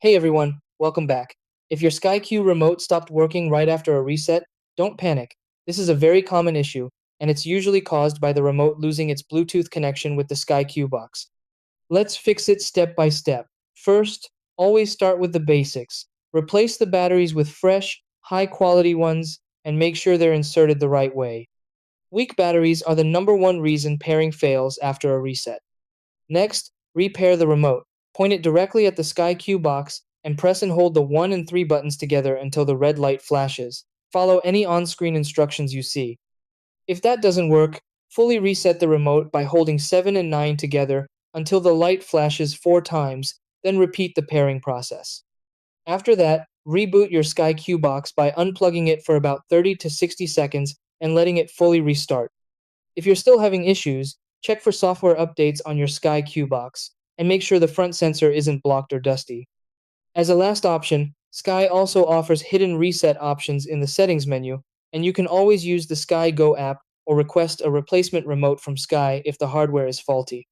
Hey everyone, welcome back. If your SkyQ remote stopped working right after a reset, don't panic. This is a very common issue, and it's usually caused by the remote losing its Bluetooth connection with the SkyQ box. Let's fix it step by step. First, always start with the basics. Replace the batteries with fresh, high quality ones, and make sure they're inserted the right way. Weak batteries are the number one reason pairing fails after a reset. Next, repair the remote. Point it directly at the SkyQ box and press and hold the 1 and 3 buttons together until the red light flashes. Follow any on-screen instructions you see. If that doesn't work, fully reset the remote by holding 7 and 9 together until the light flashes 4 times, then repeat the pairing process. After that, reboot your SkyQ box by unplugging it for about 30 to 60 seconds and letting it fully restart. If you're still having issues, check for software updates on your Sky Q box and make sure the front sensor isn't blocked or dusty. As a last option, Sky also offers hidden reset options in the settings menu, and you can always use the Sky Go app or request a replacement remote from Sky if the hardware is faulty.